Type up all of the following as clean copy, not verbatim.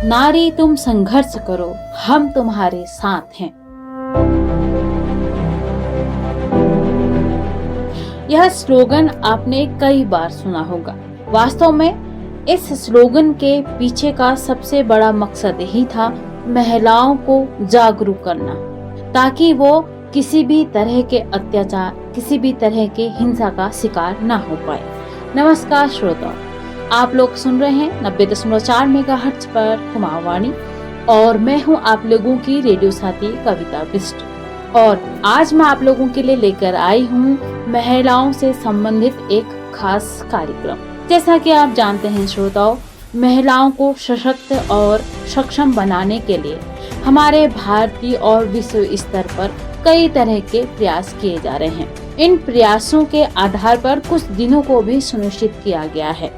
नारी तुम संघर्ष करो, हम तुम्हारे साथ हैं। यह स्लोगन आपने कई बार सुना होगा। वास्तव में इस स्लोगन के पीछे का सबसे बड़ा मकसद यही था, महिलाओं को जागरूक करना, ताकि वो किसी भी तरह के अत्याचार, किसी भी तरह के हिंसा का शिकार ना हो पाए। नमस्कार श्रोताओ, आप लोग सुन रहे हैं 90.4 मेगाहर्ट्ज पर कुमारवाणी और मैं हूं आप लोगों की रेडियो साथी कविता बिष्ट। और आज मैं आप लोगों के लिए लेकर आई हूं महिलाओं से संबंधित एक खास कार्यक्रम। जैसा कि आप जानते हैं श्रोताओ, महिलाओं को सशक्त और सक्षम बनाने के लिए हमारे भारतीय और विश्व स्तर पर कई तरह के प्रयास किए जा रहे हैं। इन प्रयासों के आधार पर कुछ दिनों को भी सुनिश्चित किया गया है,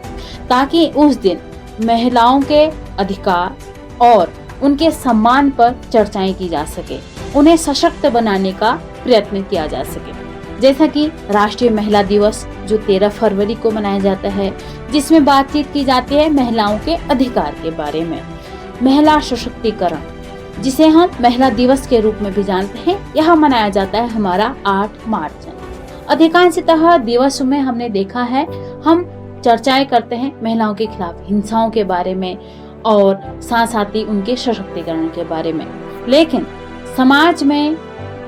ताकि उस दिन महिलाओं के अधिकार और उनके सम्मान पर चर्चाएं की जा सके, उन्हें सशक्त बनाने का प्रयत्न किया जा सके। जैसा कि राष्ट्रीय महिला दिवस जो 13 फरवरी को मनाया जाता है, जिसमें बातचीत की जाती है महिलाओं के अधिकार के बारे में। महिला सशक्तिकरण, जिसे हम महिला दिवस के रूप में भी जानते हैं, यह मनाया जाता है हमारा 8 मार्च। अधिकांशतः दिवसों में हमने देखा है, हम चर्चाएं करते हैं महिलाओं के खिलाफ हिंसाओं के बारे में और साथ ही उनके सशक्तिकरण के बारे में। लेकिन समाज में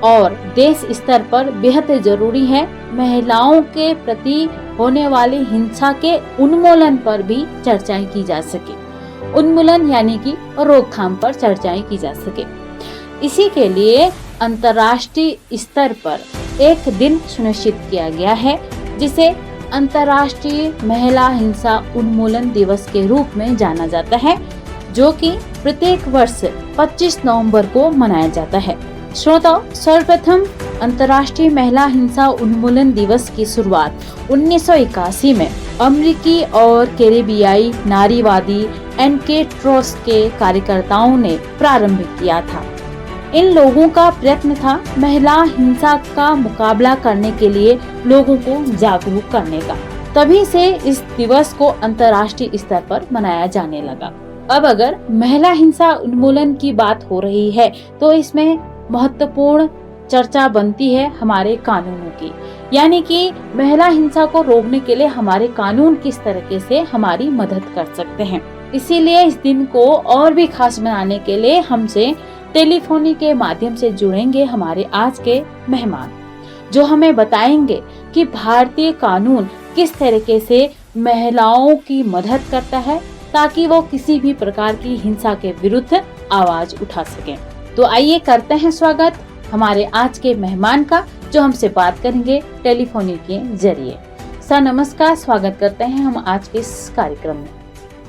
और देश स्तर पर बेहद जरूरी है महिलाओं के प्रति होने वाली हिंसा के उन्मूलन पर भी चर्चाएं की जा सके। उन्मूलन यानी कि रोकथाम पर चर्चाएं की जा सके। इसी के लिए अंतर्राष्ट्रीय स्तर पर एक दिन सुनिश्चित किया गया है, जिसे अंतर्राष्ट्रीय महिला हिंसा उन्मूलन दिवस के रूप में जाना जाता है, जो कि प्रत्येक वर्ष 25 नवंबर को मनाया जाता है। श्रोताओ, सर्वप्रथम अंतर्राष्ट्रीय महिला हिंसा उन्मूलन दिवस की शुरुआत 1981 में अमेरिकी और कैरेबियाई नारीवादी एन.के. ट्रोस के कार्यकर्ताओं ने प्रारंभ किया था। इन लोगों का प्रयत्न था महिला हिंसा का मुकाबला करने के लिए लोगों को जागरूक करने का। तभी से इस दिवस को अंतर्राष्ट्रीय स्तर पर मनाया जाने लगा। अब अगर महिला हिंसा उन्मूलन की बात हो रही है, तो इसमें महत्वपूर्ण चर्चा बनती है हमारे कानूनों की, यानी कि महिला हिंसा को रोकने के लिए हमारे कानून किस तरीके से हमारी मदद कर सकते हैं। इसीलिए इस दिन को और भी खास बनाने के लिए हमसे टेलीफोनी के माध्यम से जुड़ेंगे हमारे आज के मेहमान, जो हमें बताएंगे कि भारतीय कानून किस तरीके से महिलाओं की मदद करता है, ताकि वो किसी भी प्रकार की हिंसा के विरुद्ध आवाज उठा सकें। तो आइए करते हैं स्वागत हमारे आज के मेहमान का, जो हमसे बात करेंगे टेलीफोनी के जरिए। सर नमस्कार, स्वागत करते हैं हम आज के इस कार्यक्रम में।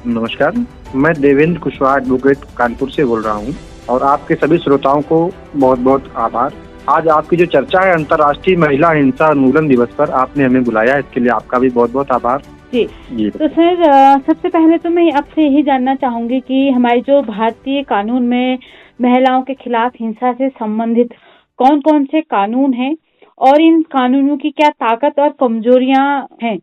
नमस्कार, मैं देवेंद्र कुशवाहा एडवोकेट कानपुर से बोल रहा हूँ और आपके सभी श्रोताओं को बहुत बहुत आभार। आज आपकी जो चर्चा है अंतर्राष्ट्रीय महिला हिंसा उन्मूलन दिवस पर, आपने हमें बुलाया, इसके लिए आपका भी बहुत बहुत आभार। जी तो सर, सबसे पहले तो मैं आपसे यही जानना चाहूंगी कि हमारे जो भारतीय कानून में महिलाओं के खिलाफ हिंसा से संबंधित कौन कौन से कानून हैं और इन कानूनों की क्या ताकत और कमजोरियां हैं।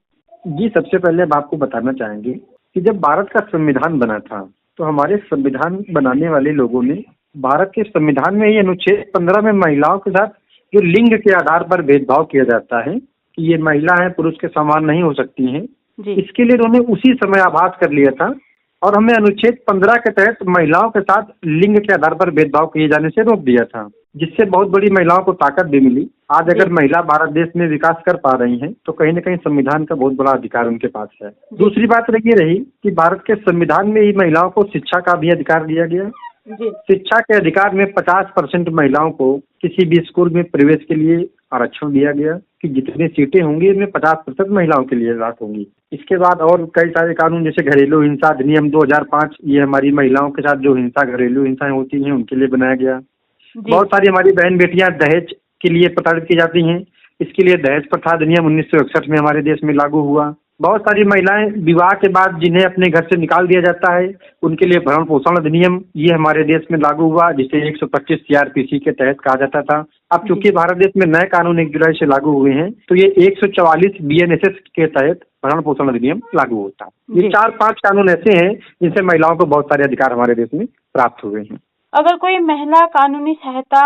जी, सबसे पहले हम आपको बताना चाहेंगे कि जब भारत का संविधान बना था, तो हमारे संविधान बनाने वाले लोगों ने भारत के संविधान में ही अनुच्छेद 15 में महिलाओं के साथ जो लिंग के आधार पर भेदभाव किया जाता है कि ये महिला है, पुरुष के समान नहीं हो सकती हैं, इसके लिए उन्होंने उसी समय आभास कर लिया था और हमें अनुच्छेद 15 के तहत महिलाओं के साथ लिंग के आधार पर भेदभाव किए जाने से रोक दिया था, जिससे बहुत बड़ी महिलाओं को ताकत भी मिली। आज अगर महिला भारत देश में विकास कर पा रही हैं, तो कहीं न कहीं संविधान का बहुत बड़ा अधिकार उनके पास है। दूसरी बात ये रही कि भारत के संविधान में ही महिलाओं को शिक्षा का भी अधिकार दिया गया। शिक्षा के अधिकार में 50% महिलाओं को किसी भी स्कूल में प्रवेश के लिए आरक्षण दिया गया कि जितनी सीटें होंगी इनमें 50% महिलाओं के लिए रात होंगी। इसके बाद और कई सारे कानून, जैसे घरेलू हिंसा अधिनियम 2005, ये हमारी महिलाओं के साथ जो हिंसा, घरेलू हिंसाएं होती हैं, उनके लिए बनाया गया। बहुत सारी हमारी बहन बेटियां दहेज के लिए प्रताड़ित की जाती हैं, इसके लिए दहेज प्रथा अधिनियम 1961 में हमारे देश में लागू हुआ। बहुत सारी महिलाएं विवाह के बाद जिन्हें अपने घर से निकाल दिया जाता है, उनके लिए भरण पोषण अधिनियम ये हमारे देश में लागू हुआ, जिसे 125 सीआरपीसी के तहत कहा जाता था। अब चूंकि भारत देश में नए कानून 1 जुलाई से लागू हुए हैं, तो ये 144 बीएनएसएस के तहत भरण पोषण अधिनियम लागू होता है। ये जी। 4-5 कानून ऐसे हैं जिनसे महिलाओं को बहुत सारे अधिकार हमारे देश में प्राप्त हुए हैं। अगर कोई महिला कानूनी सहायता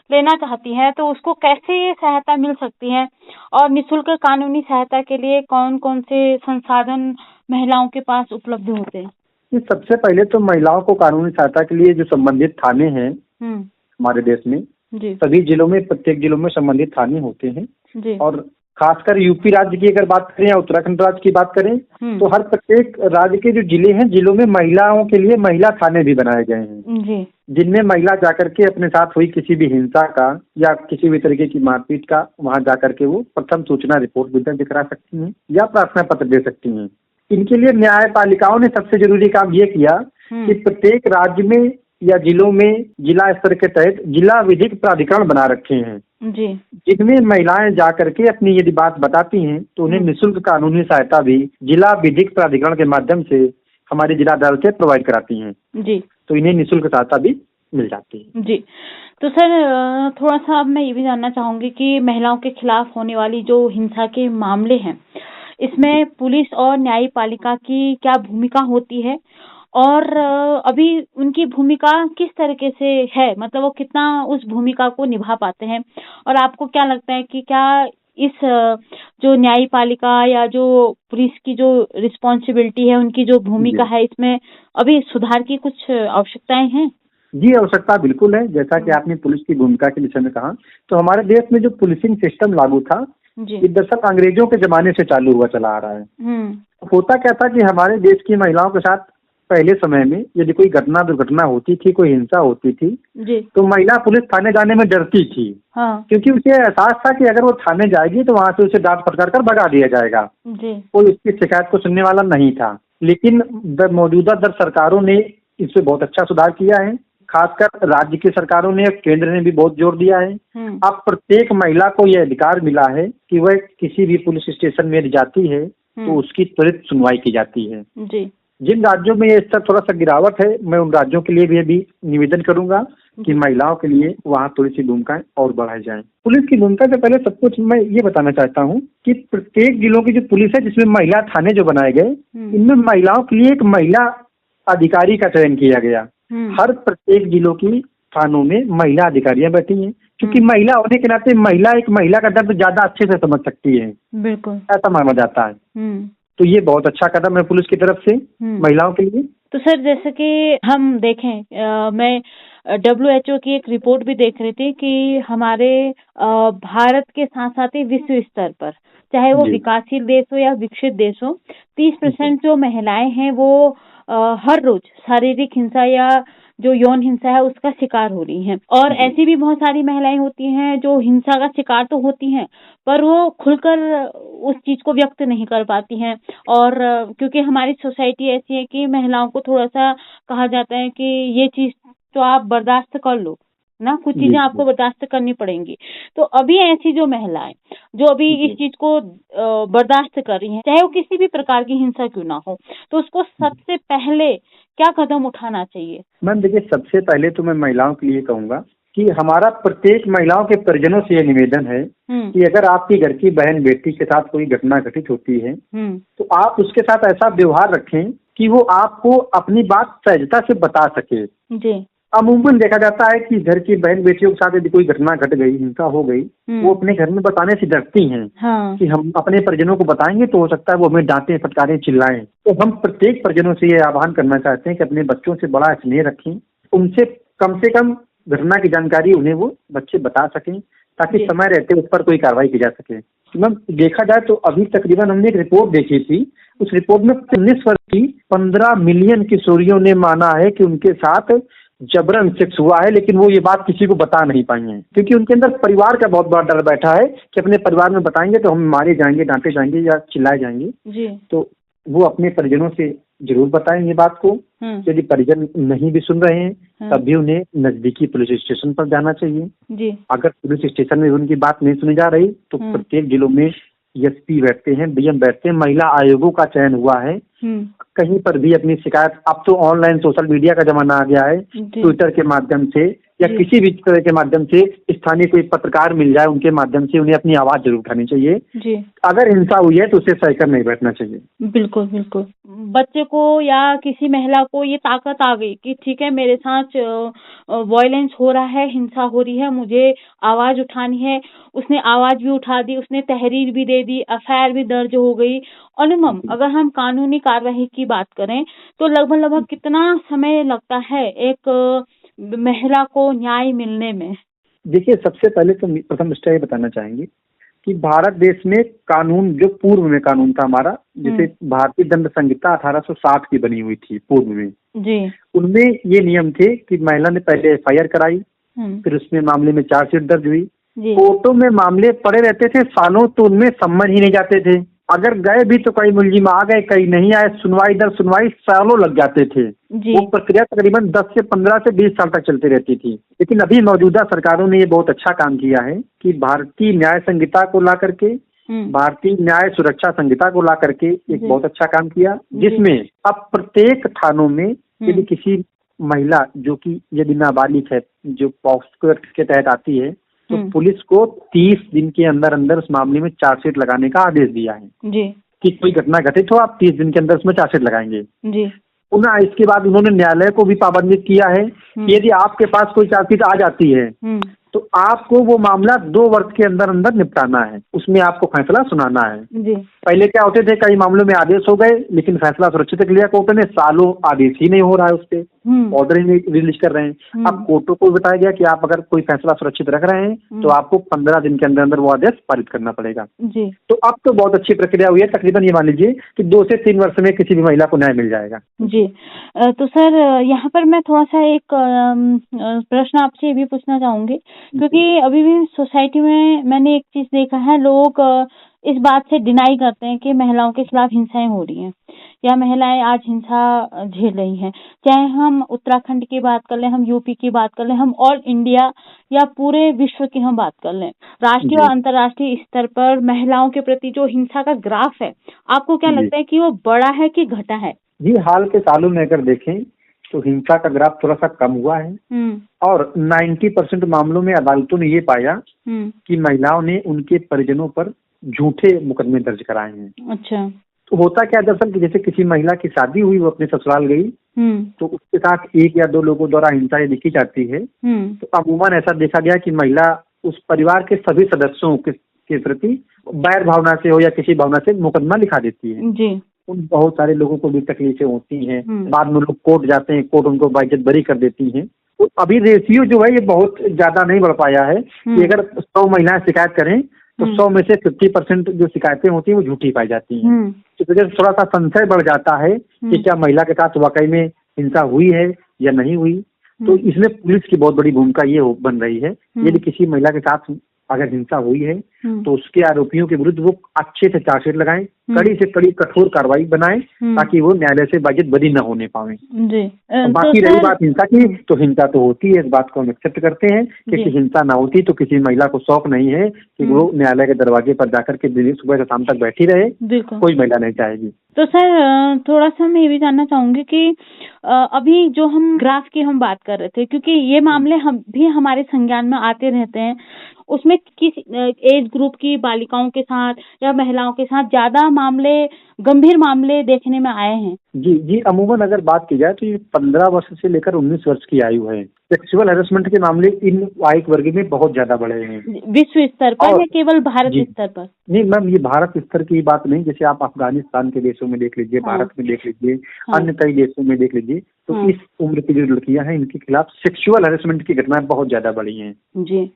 लेना चाहती है तो उसको कैसे ये सहायता मिल सकती है और निःशुल्क कानूनी सहायता के लिए कौन-कौन से संसाधन महिलाओं के पास उपलब्ध होते हैं? ये सबसे पहले तो महिलाओं को कानूनी सहायता के लिए जो संबंधित थाने हैं हमारे देश में, जी सभी जिलों में, प्रत्येक जिलों में संबंधित थाने होते हैं। जी और खासकर यूपी राज्य की अगर बात करें या उत्तराखंड राज्य की बात करें तो हर प्रत्येक राज्य के जो जिले हैं, जिलों में महिलाओं के लिए महिला थाने भी बनाए गए हैं, जी जिनमें महिला जाकर के अपने साथ हुई किसी भी हिंसा का या किसी भी तरीके की मारपीट का वहां जाकर के वो प्रथम सूचना रिपोर्ट भी दर्ज करा सकती हैं या प्रार्थना पत्र दे सकती हैं। इनके लिए न्यायपालिकाओं ने सबसे जरूरी काम ये किया कि प्रत्येक राज्य में या जिलों में जिला स्तर के तहत जिला विधिक प्राधिकरण बना रखे हैं, जी जिनमें महिलाएं जाकर के अपनी यदि बात बताती हैं तो उन्हें निःशुल्क कानूनी सहायता भी जिला विधिक प्राधिकरण के माध्यम से हमारी जिला अदालतें प्रोवाइड कराती हैं। जी तो इन्हें निःशुल्क सहायता भी मिल जाती है। जी। तो सर थोड़ा सा अब मैं ये भी जानना चाहूंगी कि महिलाओं के खिलाफ होने वाली जो हिंसा के मामले हैं, इसमें पुलिस और न्यायपालिका की क्या भूमिका होती है और अभी उनकी भूमिका किस तरीके से है, मतलब वो कितना उस भूमिका को निभा पाते हैं और आपको क्या लगता है कि क्या इस जो न्यायपालिका या जो पुलिस की जो रिस्पॉन्सिबिलिटी है, उनकी जो भूमिका है, इसमें अभी सुधार की कुछ आवश्यकताएं हैं? जी, आवश्यकता बिल्कुल है। जैसा कि आपने पुलिस की भूमिका के विषय में कहा, तो हमारे देश में जो पुलिसिंग सिस्टम लागू था, ये दरअसल अंग्रेजों के जमाने से चालू हुआ चला आ रहा है। होता क्या था कि हमारे देश की महिलाओं के साथ पहले समय में यदि कोई दुर्घटना होती थी, कोई हिंसा होती थी, तो महिला पुलिस थाने जाने में डरती थी। क्योंकि उसे एहसास था कि अगर वो थाने जाएगी तो वहां से उसे डांट फटकार कर भगा दिया जाएगा। कोई उसकी शिकायत को सुनने वाला नहीं था। लेकिन मौजूदा दर सरकारों ने इस पे बहुत अच्छा सुधार किया है। खासकर राज्य की सरकारों ने, केंद्र ने भी बहुत जोर दिया है। अब प्रत्येक महिला को यह अधिकार मिला है कि वह किसी भी पुलिस स्टेशन में जाती है तो उसकी त्वरित सुनवाई की जाती है। जिन राज्यों में ये स्तर थोड़ा सा गिरावट है, मैं उन राज्यों के लिए भी अभी निवेदन करूंगा कि महिलाओं के लिए वहाँ थोड़ी सी भूमिकाएं और बढ़ाई जाएं। पुलिस की भूमिका से पहले सब कुछ मैं ये बताना चाहता हूँ कि प्रत्येक जिलों की जो पुलिस है, जिसमें महिला थाने जो बनाए गए, इनमें महिलाओं के लिए एक महिला अधिकारी का चयन किया गया। हर प्रत्येक जिलों की थानों में महिला अधिकारियां बैठी हैं, क्योंकि महिला होने के नाते एक महिला का दर्द ज्यादा अच्छे से समझ सकती है, बिल्कुल ऐसा माना जाता है। तो ये बहुत अच्छा कदम है पुलिस की तरफ से महिलाओं के लिए। तो सर जैसे कि हम देखें, मैं WHO की एक रिपोर्ट भी देख रही थी कि हमारे भारत के साथ साथ ही विश्व स्तर पर, चाहे वो विकासशील देश हो या विकसित देश हो, 30% जो महिलाएं हैं वो हर रोज शारीरिक हिंसा या जो यौन हिंसा है उसका शिकार हो रही हैं। और ऐसी भी बहुत सारी महिलाएं होती हैं जो हिंसा का शिकार तो होती हैं, पर वो खुलकर उस चीज को व्यक्त नहीं कर पाती हैं। और क्योंकि हमारी सोसाइटी ऐसी है कि महिलाओं को थोड़ा सा कहा जाता है कि ये चीज तो आप बर्दाश्त कर लो ना, कुछ चीजें आपको बर्दाश्त करनी पड़ेंगी। तो अभी ऐसी जो महिलाएं जो अभी इस चीज को बर्दाश्त कर रही हैं, चाहे वो किसी भी प्रकार की हिंसा क्यों ना हो, तो उसको सबसे पहले क्या कदम उठाना चाहिए? मैम देखिए, सबसे पहले तो मैं महिलाओं के लिए कहूंगा कि हमारा प्रत्येक महिलाओं के परिजनों से ये निवेदन है कि अगर आपकी घर की बहन बेटी के साथ कोई घटना घटित होती है तो आप उसके साथ ऐसा व्यवहार रखें कि वो आपको अपनी बात सहजता से बता सके। अमूमन देखा जाता है कि घर की बहन बेटियों के साथ यदि कोई घटना घट गई, हिंसा हो गई, वो अपने घर में बताने से डरती हैं कि हम अपने परिजनों को बताएंगे तो हो सकता है वो हमें डांटे, फटकारें, चिल्लाएं। तो हम प्रत्येक परिजनों से ये आह्वान करना चाहते हैं कि अपने बच्चों से बड़ा स्नेह रखें, उनसे कम घटना की जानकारी उन्हें वो बच्चे बता सकें, ताकि समय रहते उस पर कोई कार्रवाई की जा सके। मैम देखा जाए तो अभी तकरीबन हमने एक रिपोर्ट देखी थी, उस रिपोर्ट में 19 वर्ष की 15 मिलियन किशोरियों ने माना है कि उनके साथ जबरन सेक्स हुआ है, लेकिन वो ये बात किसी को बता नहीं पाई हैं, क्योंकि उनके अंदर परिवार का बहुत बड़ा डर बैठा है कि अपने परिवार में बताएंगे तो हम मारे जाएंगे, डांटे जाएंगे या चिल्लाए जाएंगे। तो वो अपने परिजनों से जरूर बताएं ये बात को। यदि परिजन नहीं भी सुन रहे हैं तब भी उन्हें नजदीकी पुलिस स्टेशन पर जाना चाहिए। अगर पुलिस स्टेशन में उनकी बात नहीं सुनी जा रही तो प्रत्येक जिलों में एसपी बैठते हैं, डीएम बैठते हैं, महिला आयोगों का चयन हुआ है। कहीं पर भी अपनी शिकायत, अब तो ऑनलाइन सोशल मीडिया का जमाना आ गया है, ट्विटर के माध्यम से या किसी भी तरह के माध्यम से स्थानीय कोई पत्रकार मिल जाए, उनके माध्यम से उन्हें अपनी आवाज जरूर उठानी चाहिए जी। अगर हिंसा हुई है तो उसे सह कर नहीं बैठना चाहिए। बिल्कुल बिल्कुल। बच्चे को या किसी महिला को ये ताकत आ गई कि ठीक है, मेरे साथ वायलेंस हो रहा है, हिंसा हो रही है, मुझे आवाज उठानी है। उसने आवाज भी उठा दी, उसने तहरीर भी दे दी, एफआईआर भी दर्ज हो गई। अनुपम, अगर हम कानूनी कार्यवाही की बात करें तो लगभग कितना समय लगता है एक महिला को न्याय मिलने में? देखिए, सबसे पहले तो प्रथम दृष्टया ये बताना चाहेंगे कि भारत देश में कानून, जो पूर्व में कानून था हमारा, जैसे भारतीय दंड संहिता 1860 की बनी हुई थी पूर्व में जी, उनमें ये नियम थे कि महिला ने पहले एफआईआर कराई, फिर उसमें मामले में चार्जशीट दर्ज हुई। कोर्टों में मामले पड़े रहते थे सालों, तो उनमें सम्मन ही नहीं जाते थे। अगर गए भी तो कई मुलजिम आ गए, कई नहीं आए, सुनवाई दर सुनवाई सालों लग जाते थे। वो प्रक्रिया तकरीबन 10 से 15 से 20 साल तक चलती रहती थी। लेकिन अभी मौजूदा सरकारों ने ये बहुत अच्छा काम किया है कि भारतीय न्याय संहिता को ला करके, भारतीय न्याय सुरक्षा संहिता को ला करके एक बहुत अच्छा काम किया, जिसमें अब प्रत्येक थानों में यदि किसी महिला जो कि यदि नाबालिग है, जो पॉक्सो एक्ट के तहत आती है, तो पुलिस को 30 दिन के अंदर अंदर उस मामले में चार्जशीट लगाने का आदेश दिया है जी, कि कोई घटना घटित हो, आप 30 दिन के अंदर उसमें चार्जशीट लगाएंगे जी। पुनः इसके बाद उन्होंने न्यायालय को भी पाबंदित किया है कि यदि आपके पास कोई चार्जशीट आ जाती है तो आपको वो मामला 2 वर्ष के अंदर अंदर निपटाना है, उसमें आपको फैसला सुनाना है। जी। पहले क्या होते थे, कई मामलों में आदेश हो गए लेकिन फैसला सुरक्षित लिया कोर्ट ने, सालों आदेश ही नहीं हो रहा है, उस पे ऑर्डर ही नहीं रिलीज कर रहे हैं। अब कोर्टों को बताया गया कि आप अगर कोई फैसला सुरक्षित रख रहे हैं तो आपको 15 दिन के अंदर अंदर वो आदेश पारित करना पड़ेगा जी। तो अब तो बहुत अच्छी प्रक्रिया हुई है, तकरीबन ये मान लीजिए कि 2 से 3 वर्ष में किसी भी महिला को न्याय मिल जाएगा जी। तो सर, यहाँ पर मैं थोड़ा सा एक प्रश्न आपसे ये भी पूछना चाहूंगी, क्योंकि अभी भी सोसाइटी में मैंने एक चीज देखा है, लोग इस बात से डिनाई करते हैं कि महिलाओं के खिलाफ हिंसाएं हो रही हैं या महिलाएं आज हिंसा झेल रही हैं। चाहे हम उत्तराखंड की बात कर लें, हम यूपी की बात कर लें, हम ऑल इंडिया या पूरे विश्व की हम बात कर लें, राष्ट्रीय और अंतर्राष्ट्रीय स्तर पर महिलाओं के प्रति जो हिंसा का ग्राफ है, आपको क्या लगता है कि वो बढ़ा है कि घटा है? जी, हाल के सालों में अगर देखें तो हिंसा का ग्राफ थोड़ा सा कम हुआ है और 90% मामलों में अदालतों ने ये पाया कि महिलाओं ने उनके परिजनों पर झूठे मुकदमे दर्ज कराए हैं। अच्छा। तो होता क्या दरअसल कि जैसे किसी महिला की शादी हुई, वो अपने ससुराल गई तो उसके साथ 1 या 2 लोगों द्वारा हिंसा देखी जाती है, तो अमूमन ऐसा देखा गया कि महिला उस परिवार के सभी सदस्यों के प्रति बैर भावना से हो या किसी भावना से मुकदमा लिखा देती है जी। उन बहुत सारे लोगों को भी तकलीफें होती हैं, बाद में लोग कोर्ट जाते हैं, कोर्ट उनको बाइज्जत बरी कर देती है। तो अभी रेशियो जो है ये बहुत ज्यादा नहीं बढ़ पाया है कि अगर 100 महिलाएं शिकायत करें तो 100 में से 50% जो शिकायतें होती हैं वो झूठी पाई जाती हैं। तो थोड़ा सा संशय बढ़ जाता है कि क्या महिला के साथ वाकई में हिंसा हुई है या नहीं हुई। तो इसमें पुलिस की बहुत बड़ी भूमिका ये बन रही है, यदि किसी महिला के साथ अगर हिंसा हुई है तो उसके आरोपियों के विरुद्ध वो अच्छे से चार्जशीट लगाएं, कड़ी से कड़ी कठोर कार्रवाई बनाएं ताकि वो न्यायालय से बाजित बरी न होने पावे जी। बाकी रही बात हिंसा की, तो हिंसा तो होती है, इस बात को हम एक्सेप्ट करते हैं कि हिंसा ना होती तो किसी महिला को शौक नहीं है कि वो न्यायालय के दरवाजे पर जाकर के सुबह से शाम तक बैठी रहे, कोई महिला नहीं चाहेगी। तो सर, थोड़ा सा मैं ये भी जानना चाहूंगी कि अभी जो हम ग्राफ की हम बात कर रहे थे, क्योंकि ये मामले हम भी हमारे संज्ञान में आते रहते हैं, उसमें किस एज ग्रुप की बालिकाओं के साथ या महिलाओं के साथ ज्यादा मामले, गंभीर मामले देखने में आए हैं? जी, अमूमन अगर बात की जाए तो ये 15 वर्ष से लेकर 19 वर्ष की आयु है। सेक्सुअल हैरेसमेंट के मामले इन आयु वर्ग में बहुत ज्यादा बढ़े हैं। विश्व स्तर पर या केवल भारत स्तर पर? नहीं मैम, ये भारत स्तर की बात नहीं, जैसे आप अफगानिस्तान के देशों में देख लीजिए, भारत में देख लीजिए, अन्य कई देशों में देख लीजिए, तो इस उम्र की जो लड़कियां हैं इनके खिलाफ सेक्सुअल हैरेसमेंट की घटनाएं बहुत ज्यादा बढ़ी हैं जी।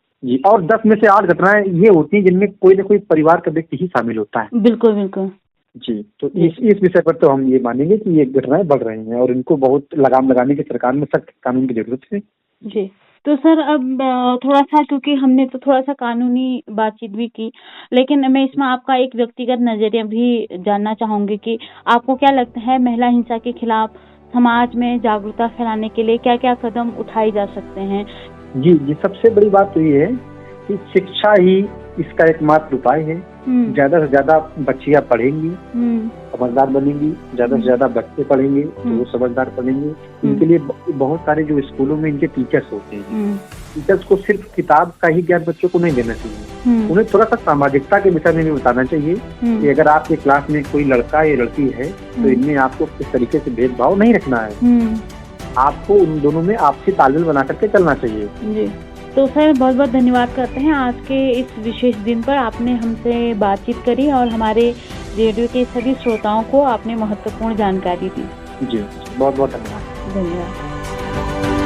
और 10 में से 8 घटनाएं ये होती हैं जिनमें कोई न कोई परिवार का व्यक्ति ही शामिल होता है। बिल्कुल बिल्कुल जी। तो इस विषय पर तो हम ये मानेंगे कि ये घटनाएं बढ़ रही हैं और इनको बहुत लगाम लगाने की सरकार में सख्त कानून की जरूरत है जी। तो सर, अब थोड़ा सा, क्योंकि हमने तो थोड़ा सा कानूनी बातचीत भी की, लेकिन मैं इसमें आपका एक व्यक्तिगत नजरिया भी जानना चाहूंगी कि आपको क्या लगता है महिला हिंसा के खिलाफ समाज में जागरूकता फैलाने के लिए क्या क्या कदम उठाए जा सकते हैं? जी, सबसे बड़ी बात तो ये है कि शिक्षा ही इसका एकमात्र उपाय है। ज्यादा से ज्यादा बच्चियां पढ़ेंगी, समझदार बनेंगी, ज्यादा से ज्यादा बच्चे पढ़ेंगे तो वो समझदार बनेंगे। इनके लिए बहुत सारे जो स्कूलों में इनके टीचर्स होते हैं, टीचर्स को सिर्फ किताब का ही ज्ञान बच्चों को नहीं देना चाहिए, उन्हें थोड़ा सा सामाजिकता के विषय में भी बताना चाहिए कि अगर आपके क्लास में कोई लड़का या लड़की है तो इनमें आपको किस तरीके से भेदभाव नहीं रखना है, आपको उन दोनों में आपसी तालमेल बना करके चलना चाहिए। जी, तो सर बहुत बहुत धन्यवाद करते हैं आज के इस विशेष दिन पर आपने हमसे बातचीत करी और हमारे रेडियो के सभी श्रोताओं को आपने महत्वपूर्ण जानकारी दी। जी, बहुत बहुत धन्यवाद। धन्यवाद।